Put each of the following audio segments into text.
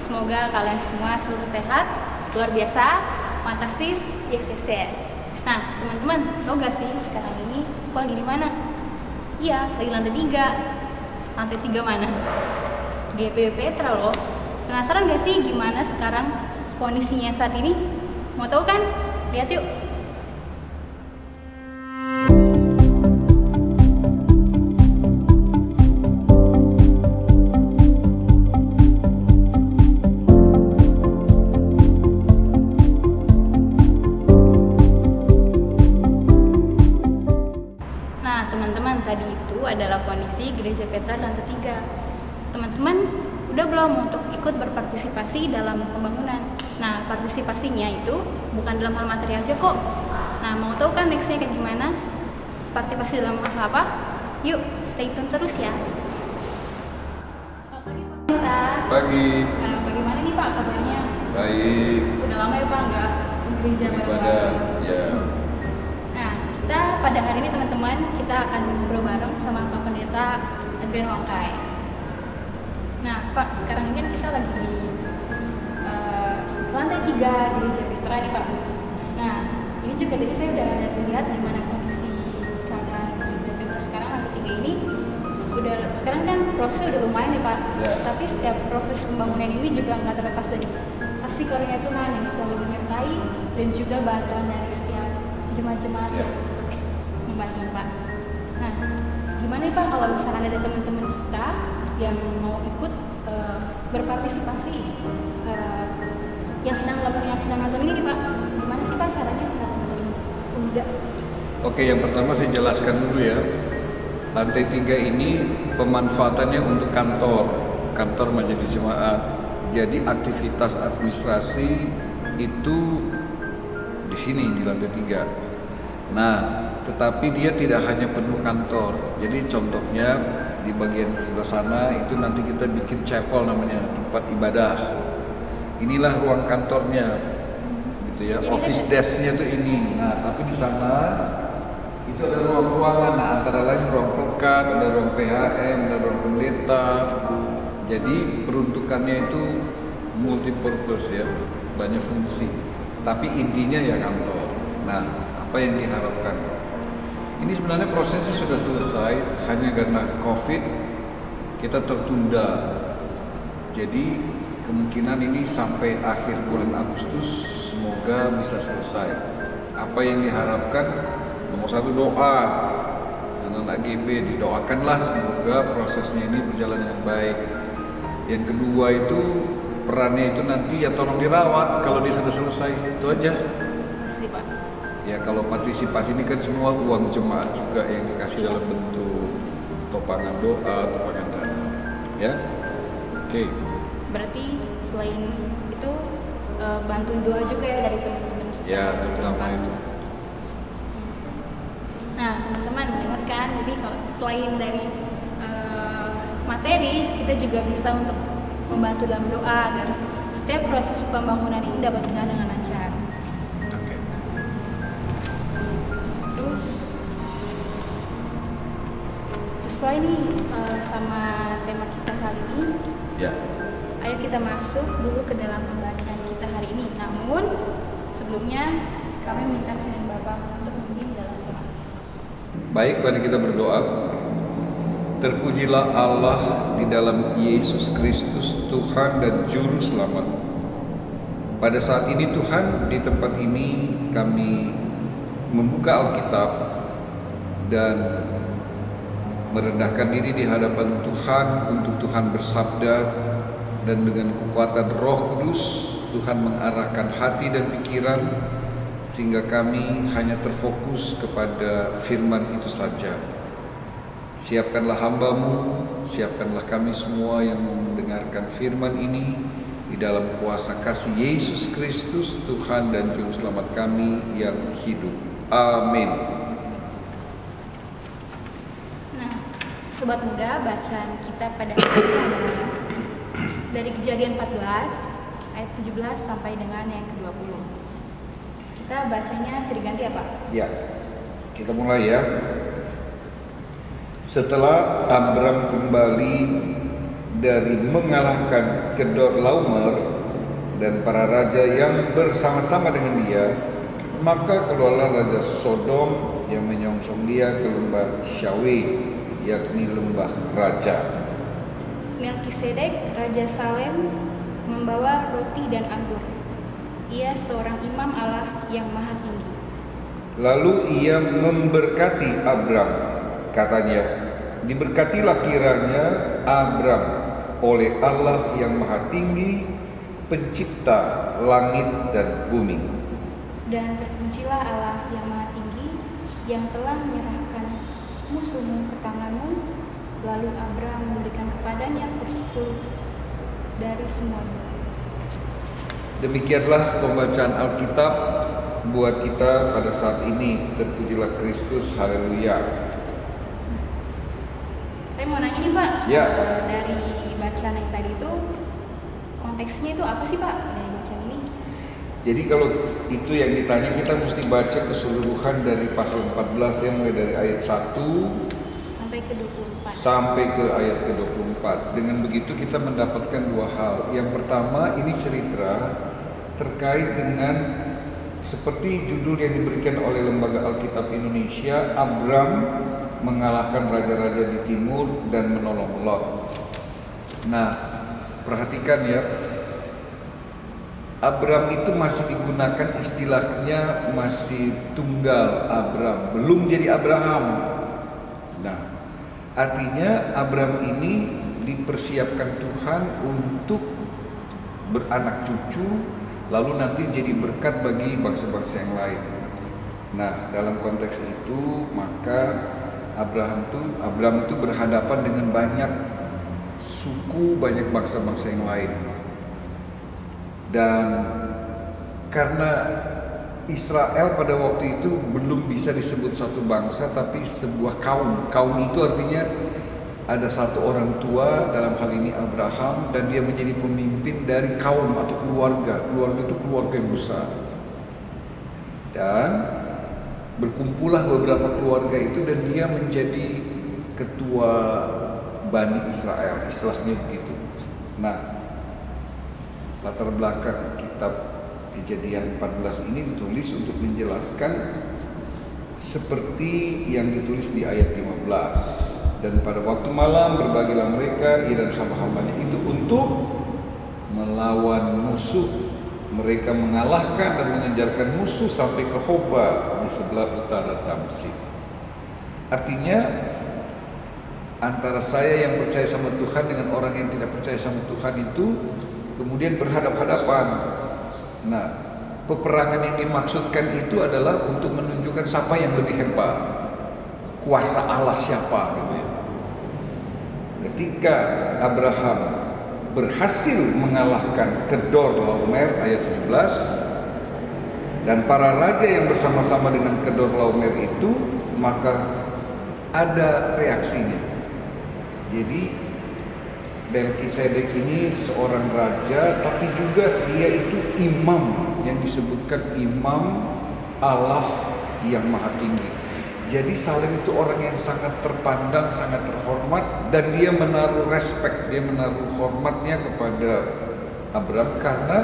Semoga kalian semua selalu sehat, luar biasa, fantastis, yes. Nah, teman-teman, tau gak sih sekarang ini aku lagi di mana? Iya, lagi lantai 3. Lantai 3 mana? GPB Petra loh. Penasaran gak sih gimana sekarang kondisinya saat ini? Mau tahu kan? Lihat yuk. Teman-teman, tadi itu adalah kondisi Gereja Petra lantai 3. Teman-teman udah belum untuk ikut berpartisipasi dalam pembangunan? Nah, partisipasinya itu bukan dalam hal materi aja kok. Nah, mau tahu kan nextnya kayak gimana? Partisipasi dalam hal apa? Yuk, stay tune terus ya. Selamat pagi Pak Nita. Pagi. Bagaimana nih Pak kabarnya? Baik. Udah lama ya Pak nggak gereja bareng-bareng? Ya. Kita pada hari ini teman-teman, kita akan ngobrol bareng sama Pak Pendeta Adrian Wangkai. Nah Pak, sekarang ini kan kita lagi di lantai 3 Gereja Petra nih Pak. Nah ini juga tadi saya udah lihat gimana kondisi keadaan Gereja Petra sekarang lantai 3 ini. Sekarang kan prosesnya udah lumayan nih Pak. Ya. Tapi setiap proses pembangunan ini juga nggak terlepas dari kasih karunia Tuhan yang selalu menyertai dan juga bantuan dari setiap jemaat-jemaat Ya. membantu Pak. Nah, gimana nih Pak kalau misalkan ada teman-teman kita yang mau ikut berpartisipasi yang sedang nonton ini nih Pak? Gimana sih Pak caranya? Udah. Oke, yang pertama saya jelaskan dulu ya. Lantai 3 ini pemanfaatannya untuk kantor majelis jemaat. Jadi aktivitas administrasi itu di sini di lantai 3. Nah, tetapi dia tidak hanya penuh kantor. Jadi contohnya di bagian sebelah sana itu nanti kita bikin chapel namanya, tempat ibadah. Inilah ruang kantornya, gitu ya. Jadi Office desk-nya tuh ini. Nah, tapi di sana itu ada ruang-ruangan. Nah, antara lain ruang pekat, ada ruang PHM, ada ruang pendeta. Jadi peruntukannya itu multipurpose ya, banyak fungsi. Tapi intinya ya kantor. Nah, apa yang diharapkan? Ini sebenarnya prosesnya sudah selesai, hanya karena COVID kita tertunda. Jadi kemungkinan ini sampai akhir bulan Agustus semoga bisa selesai. Apa yang diharapkan? Nomor 1 doa. Anak-anak GB didoakanlah semoga prosesnya ini berjalan dengan baik. Yang kedua itu perannya itu nanti ya tolong dirawat kalau dia sudah selesai, itu aja. Sih Pak. Ya kalau partisipasi ini kan semua uang jemaat juga yang dikasih dalam bentuk topangan doa, topangan dana. Ya, oke. Berarti selain itu bantuin doa juga ya dari teman-teman kita. Ya, terutama itu. Nah teman-teman dengar kan, jadi kalau selain dari materi, kita juga bisa untuk membantu dalam doa agar setiap proses pembangunan ini dapat berjalan dengan lancar. Oke. Terus sesuai nih sama tema kita kali ini, Ya. ayo kita masuk dulu ke dalam pembacaan kita hari ini. Namun sebelumnya kami minta kesediaan Bapak untuk memimpin dalam doa. Baik, mari kita berdoa. Terpujilah Allah di dalam Yesus Kristus, Tuhan dan Juru Selamat. Pada saat ini Tuhan, di tempat ini kami membuka Alkitab dan merendahkan diri di hadapan Tuhan untuk Tuhan bersabda, dan dengan kekuatan Roh Kudus Tuhan mengarahkan hati dan pikiran sehingga kami hanya terfokus kepada firman itu saja. Siapkanlah hamba-Mu, siapkanlah kami semua yang mendengarkan firman ini di dalam kuasa kasih Yesus Kristus, Tuhan dan Juru Selamat kami yang hidup. Amin. Nah, Sobat Muda, bacaan kita pada hari ini adalah dari Kejadian 14 ayat 17 sampai dengan yang ke-20. Kita bacanya silih ganti ya Pak? Ya, kita mulai ya. Setelah Abram kembali dari mengalahkan Kedorlaomer dan para raja yang bersama-sama dengan dia, maka keluarlah Raja Sodom yang menyongsong dia ke lembah Syawe, yakni lembah raja. Melkisedek, Raja Salem, membawa roti dan anggur. Ia seorang imam Allah yang maha tinggi. Lalu ia memberkati Abram, katanya, diberkatilah kiranya Abram oleh Allah yang maha tinggi, pencipta langit dan bumi. Dan terpujilah Allah yang maha tinggi, yang telah menyerahkan musuhmu ke tanganmu. Lalu Abram memberikan kepadanya 10 dari semuanya. Demikianlah pembacaan Alkitab buat kita pada saat ini. Terpujilah Kristus, haleluya. Saya mau nanya nih Pak, Ya. Dari bacaan yang tadi itu, konteksnya itu apa sih Pak dari bacaan ini? Jadi kalau itu yang ditanya, kita mesti baca keseluruhan dari pasal 14 yang mulai dari ayat 1 Sampai ke 24. sampai ke ayat ke-24. Dengan begitu kita mendapatkan dua hal. Yang pertama, ini cerita terkait dengan seperti judul yang diberikan oleh Lembaga Alkitab Indonesia, Abram mengalahkan raja-raja di timur dan menolong Lot. Nah, perhatikan ya, Abram itu masih digunakan istilahnya masih tunggal Abram, belum jadi Abraham. Nah, artinya Abram ini dipersiapkan Tuhan untuk beranak cucu, lalu nanti jadi berkat bagi bangsa-bangsa yang lain. Nah, dalam konteks itu maka Abram itu berhadapan dengan banyak suku, banyak bangsa-bangsa yang lain. Dan karena Israel pada waktu itu belum bisa disebut satu bangsa, tapi sebuah kaum. Kaum itu artinya ada satu orang tua, dalam hal ini Abraham, dan dia menjadi pemimpin dari kaum atau keluarga. Keluarga itu keluarga yang besar. Dan berkumpullah beberapa keluarga itu dan dia menjadi ketua Bani Israel, istilahnya begitu. Nah, latar belakang kitab Kejadian 14 ini ditulis untuk menjelaskan seperti yang ditulis di ayat 15. Dan pada waktu malam berbagilah mereka, ia dan hamba-hambanya itu untuk melawan musuh. Mereka mengalahkan dan mengejarkan musuh sampai ke Hoba di sebelah utara Damsyik. Artinya antara saya yang percaya sama Tuhan dengan orang yang tidak percaya sama Tuhan itu kemudian berhadap-hadapan. Nah, peperangan yang dimaksudkan itu adalah untuk menunjukkan siapa yang lebih hebat, kuasa Allah siapa gitu ya. Ketika Abraham berhasil mengalahkan Kedorlaomer ayat 17 dan para raja yang bersama-sama dengan Kedorlaomer itu, maka ada reaksinya. Jadi Melkisedek ini seorang raja, tapi juga dia itu imam, yang disebutkan imam Allah yang maha tinggi. Jadi Salem itu orang yang sangat terpandang, sangat terhormat, dan dia menaruh respect, dia menaruh hormatnya kepada Abram karena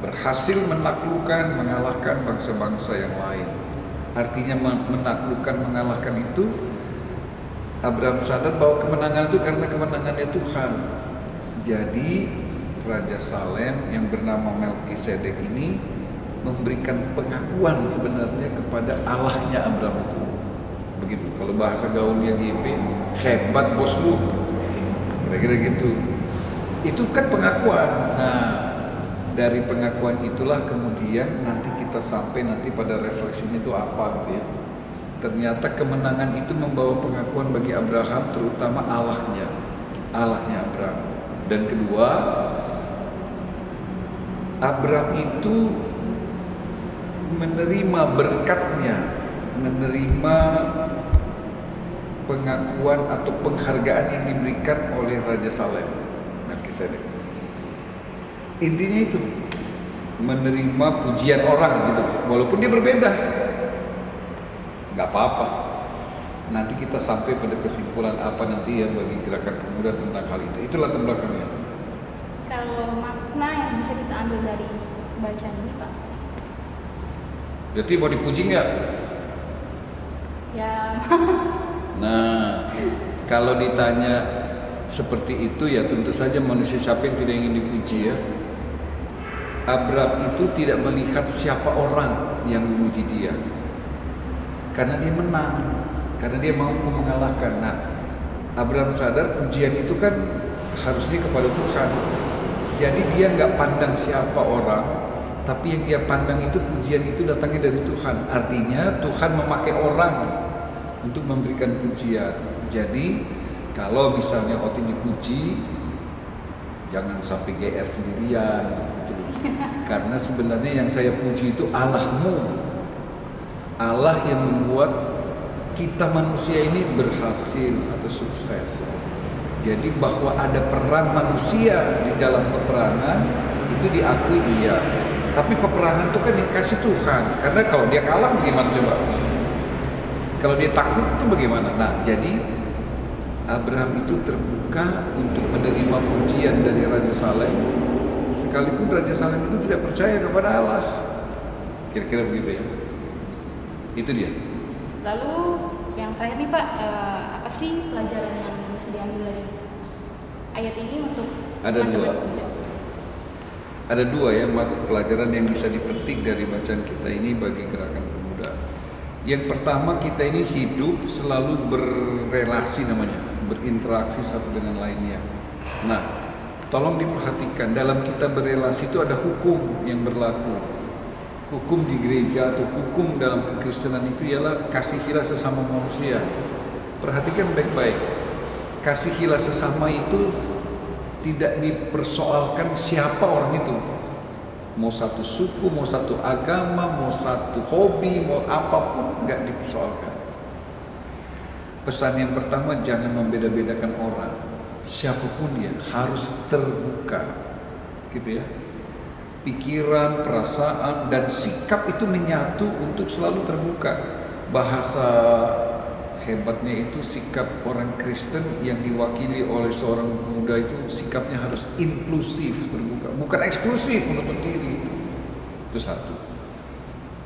berhasil menaklukkan, mengalahkan bangsa-bangsa yang lain. Artinya menaklukkan, mengalahkan itu, Abram sadar bahwa kemenangan itu karena kemenangannya Tuhan. Jadi Raja Salem yang bernama Melkisedek ini memberikan pengakuan sebenarnya kepada Allahnya Abram itu. Begitu, kalau bahasa gaulnya GP, hebat bos lu, kira-kira gitu. Itu kan pengakuan. Nah, dari pengakuan itulah kemudian nanti kita sampai nanti pada refleksinya itu apa gitu ya. Ternyata kemenangan itu membawa pengakuan bagi Abraham, terutama Allahnya Abraham. Dan kedua, Abraham itu menerima berkatnya, menerima pengakuan atau penghargaan yang diberikan oleh Raja Salem, Melkisedek. Intinya itu, menerima pujian orang gitu, walaupun dia berbeda. Gak apa-apa. Nanti kita sampai pada kesimpulan apa nanti yang bagi gerakan pemuda tentang hal itu. Itulah latar belakangnya. Kalau makna yang bisa kita ambil dari bacaan ini, Pak? Jadi mau dipuji nggak? Ya. Nah, kalau ditanya seperti itu ya tentu saja manusia siapa yang tidak ingin dipuji ya. Abraham itu tidak melihat siapa orang yang memuji dia, karena dia menang, karena dia mampu mengalahkan. Nah, Abraham sadar pujian itu kan harusnya kepada Tuhan. Jadi dia nggak pandang siapa orang, tapi yang dia pandang itu pujian itu datangnya dari Tuhan. Artinya Tuhan memakai orang untuk memberikan pujian. Jadi kalau misalnya Oti dipuji, jangan sampai GR sendirian gitu. Karena sebenarnya yang saya puji itu Allahmu, Allah yang membuat kita manusia ini berhasil atau sukses. Jadi bahwa ada peran manusia di dalam peperangan itu diakui iya. Tapi peperangan itu kan dikasih Tuhan. Karena kalau dia kalah bagaimana coba? Kalau dia takut itu bagaimana? Nah, jadi Abraham itu terbuka untuk menerima pujian dari Raja Salem, sekalipun Raja Salem itu tidak percaya kepada Allah. Kira-kira begitu ya. Itu dia. Lalu yang terakhir nih Pak, apa sih pelajaran yang bisa diambil dari ayat ini untuk Ada dua. pemuda? Ada dua ya pelajaran yang bisa dipetik dari bacaan kita ini bagi gerakan pemuda. Yang pertama, kita ini hidup selalu berrelasi namanya, berinteraksi satu dengan lainnya. Nah, tolong diperhatikan, dalam kita berrelasi itu ada hukum yang berlaku. Hukum di gereja atau hukum dalam kekristenan itu ialah kasihilah sesama manusia. Perhatikan baik-baik. Kasihilah sesama itu tidak dipersoalkan siapa orang itu. Mau satu suku, mau satu agama, mau satu hobi, mau apapun, nggak dipersoalkan. Pesan yang pertama, jangan membeda-bedakan orang. Siapapun dia harus terbuka, gitu ya. Pikiran, perasaan, dan sikap itu menyatu untuk selalu terbuka. Bahasa hebatnya itu sikap orang Kristen yang diwakili oleh seorang pemuda itu sikapnya harus inklusif, terbuka, bukan eksklusif menutup diri. Itu satu.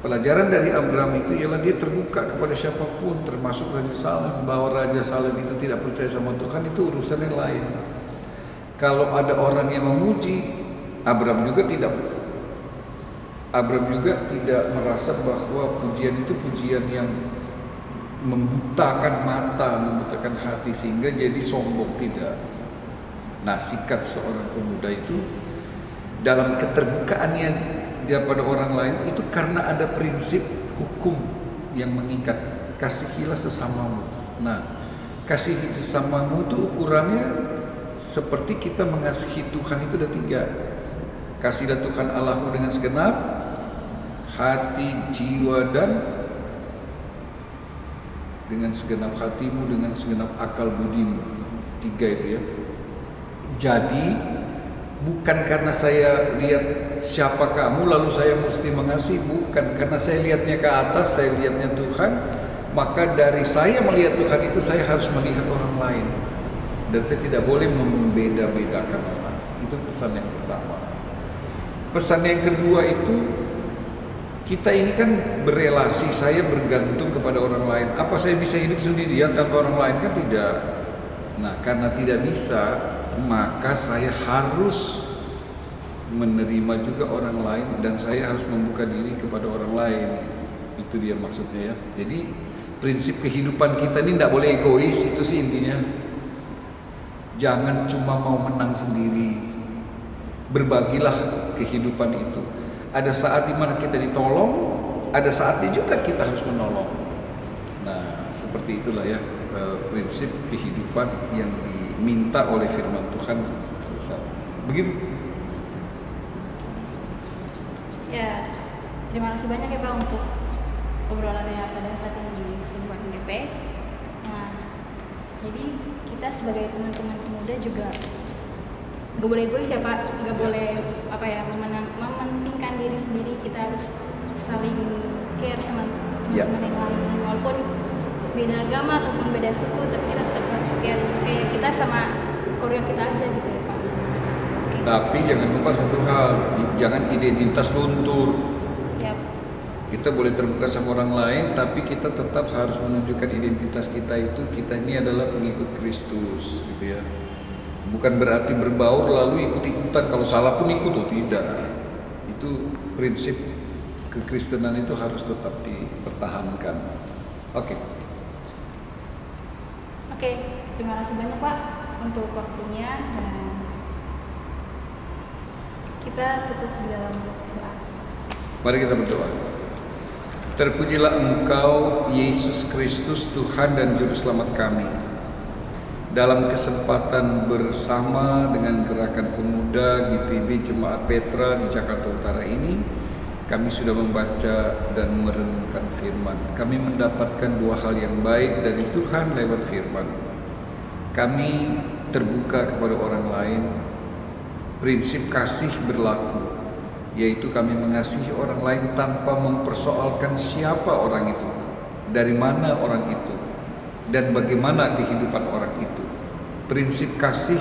Pelajaran dari Abraham itu ialah dia terbuka kepada siapapun, termasuk Raja Salem. Bahwa Raja Salem itu tidak percaya sama Tuhan itu urusan yang lain. Kalau ada orang yang memuji, Abraham juga tidak merasa bahwa pujian itu pujian yang membutakan mata, membutakan hati sehingga jadi sombong, tidak. Nah, sikap seorang pemuda itu dalam keterbukaannya dia pada orang lain itu karena ada prinsip hukum yang mengikat, kasihilah sesamamu. Nah, kasih sesamamu itu ukurannya seperti kita mengasihi Tuhan itu ada tiga. Kasihlah Tuhan Allahmu dengan segenap hati, jiwa, dan dengan segenap hatimu, dengan segenap akal budimu. Tiga itu ya. Jadi bukan karena saya lihat siapa kamu lalu saya mesti mengasihi, bukan. Karena saya lihatnya ke atas, saya lihatnya Tuhan, maka dari saya melihat Tuhan itu saya harus melihat orang lain. Dan saya tidak boleh membeda-bedakan orang. Itu pesan yang pertama. Pesan yang kedua itu, kita ini kan berelasi, saya bergantung kepada orang lain. Apa saya bisa hidup sendirian tanpa orang lain? Kan tidak. Nah, karena tidak bisa, maka saya harus menerima juga orang lain dan saya harus membuka diri kepada orang lain. Itu dia maksudnya ya. Jadi prinsip kehidupan kita ini tidak boleh egois, itu sih intinya. Jangan cuma mau menang sendiri. Berbagilah kehidupan itu. Ada saat dimana kita ditolong, ada saatnya juga kita harus menolong. Nah, seperti itulah ya prinsip kehidupan yang diminta oleh firman Tuhan. Begitu. Ya, terima kasih banyak ya Pak untuk obrolannya pada saat ini di Simpan GP. Nah, jadi kita sebagai teman-teman pemuda juga gak boleh egois ya Pak, gak boleh mementingkan diri sendiri. Kita harus saling care sama teman-teman yang lain, walaupun beda agama ataupun beda suku, tapi kita tetap harus setia kayak kita sama keluarga kita aja gitu ya Pak. Tapi jangan lupa satu hal, jangan identitas luntur. Siap. Kita boleh terbuka sama orang lain, tapi kita tetap harus menunjukkan identitas kita itu, kita ini adalah pengikut Kristus, gitu ya. Bukan berarti berbaur lalu ikut-ikutan, kalau salah pun ikut, tidak. Itu prinsip kekristenan itu harus tetap dipertahankan. Oke. Oke, terima kasih banyak Pak untuk waktunya, dan kita tutup di dalam doa. Mari kita berdoa. Terpujilah Engkau, Yesus Kristus, Tuhan dan Juru Selamat kami. Dalam kesempatan bersama dengan Gerakan Pemuda GPIB Jemaat Petra di Jakarta Utara ini, kami sudah membaca dan merenungkan firman. Kami mendapatkan dua hal yang baik dari Tuhan lewat firman. Kami terbuka kepada orang lain. Prinsip kasih berlaku, yaitu kami mengasihi orang lain tanpa mempersoalkan siapa orang itu, dari mana orang itu, dan bagaimana kehidupan orang itu. Prinsip kasih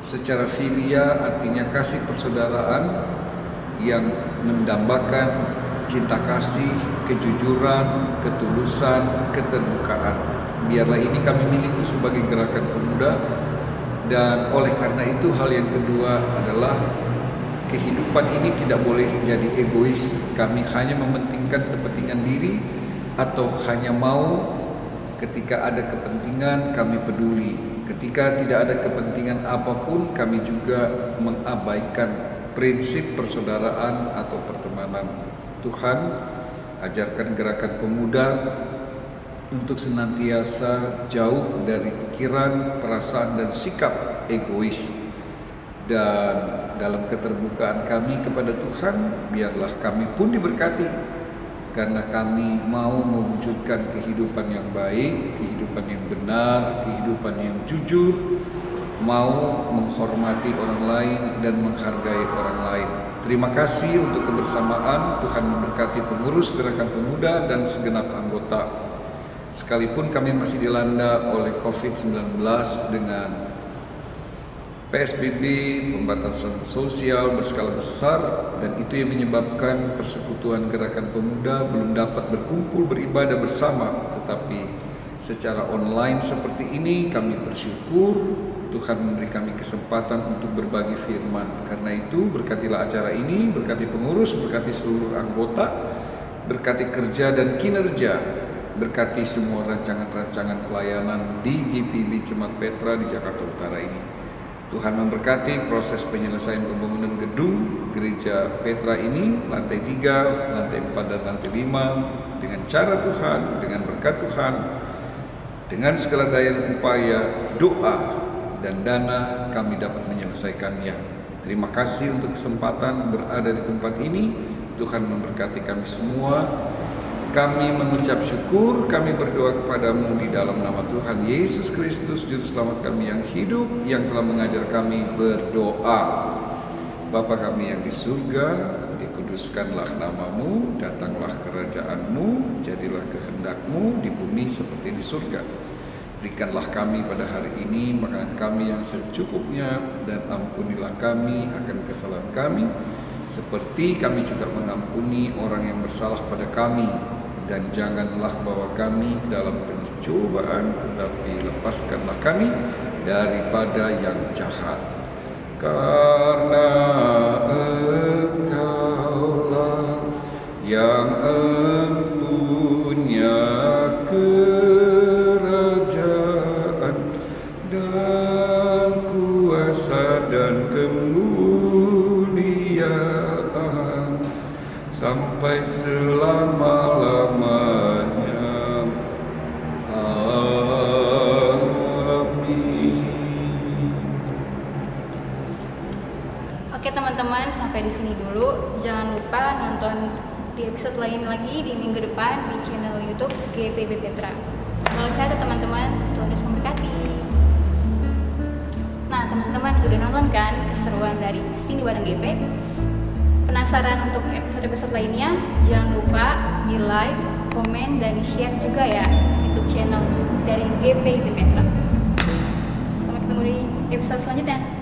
secara filia artinya kasih persaudaraan yang mendambakan cinta kasih, kejujuran, ketulusan, keterbukaan. Biarlah ini kami miliki sebagai Gerakan Pemuda, dan oleh karena itu hal yang kedua adalah kehidupan ini tidak boleh jadi egois. Kami hanya mementingkan kepentingan diri, atau hanya mau ketika ada kepentingan kami peduli. Ketika tidak ada kepentingan apapun, kami juga mengabaikan prinsip persaudaraan atau pertemanan. Tuhan, ajarkan Gerakan Pemuda untuk senantiasa jauh dari pikiran, perasaan, dan sikap egois. Dan dalam keterbukaan kami kepada Tuhan, biarlah kami pun diberkati, karena kami mau mewujudkan kehidupan yang baik, kehidupan yang benar, kehidupan yang jujur, mau menghormati orang lain dan menghargai orang lain. Terima kasih untuk kebersamaan. Tuhan memberkati pengurus Gerakan Pemuda dan segenap anggota. Sekalipun kami masih dilanda oleh COVID-19 dengan PSBB, pembatasan sosial berskala besar, dan itu yang menyebabkan persekutuan Gerakan Pemuda belum dapat berkumpul beribadah bersama. Tetapi secara online seperti ini kami bersyukur Tuhan memberi kami kesempatan untuk berbagi firman. Karena itu berkatilah acara ini, berkati pengurus, berkati seluruh anggota, berkati kerja dan kinerja, berkati semua rancangan-rancangan pelayanan di GPIB Jemaat Petra di Jakarta Utara ini. Tuhan memberkati proses penyelesaian pembangunan gedung gereja Petra ini, lantai 3, lantai 4, dan lantai 5, dengan cara Tuhan, dengan berkat Tuhan, dengan segala daya upaya, doa, dan dana kami dapat menyelesaikannya. Terima kasih untuk kesempatan berada di tempat ini. Tuhan memberkati kami semua. Kami mengucap syukur, kami berdoa kepadamu di dalam nama Tuhan Yesus Kristus, Juru Selamat kami yang hidup, yang telah mengajar kami berdoa. Bapa kami yang di surga, dikuduskanlah namamu, datanglah kerajaanmu, jadilah kehendakmu di bumi seperti di surga. Berikanlah kami pada hari ini makanan kami yang secukupnya, dan ampunilah kami akan kesalahan kami, seperti kami juga mengampuni orang yang bersalah pada kami. Dan janganlah bawa kami dalam pencobaan, tetapi lepaskanlah kami daripada yang jahat. Karena Engkaulah yang empunya kerajaan dan kuasa dan kemuliaan sampai selama-lamanya. Amin. Oke teman-teman, sampai di sini dulu. Jangan lupa nonton di episode lain lagi di minggu depan di channel YouTube GPIB Petra. Semoga sehat teman-teman, Tuhan Yesus memberkati. Nah teman-teman, udah nonton kan keseruan dari Sini Bareng GP? Penasaran untuk episode-episode lainnya? Jangan lupa di like, komen, dan di share juga ya. YouTube channel dari GPIP Petra. Sampai ketemu di episode selanjutnya.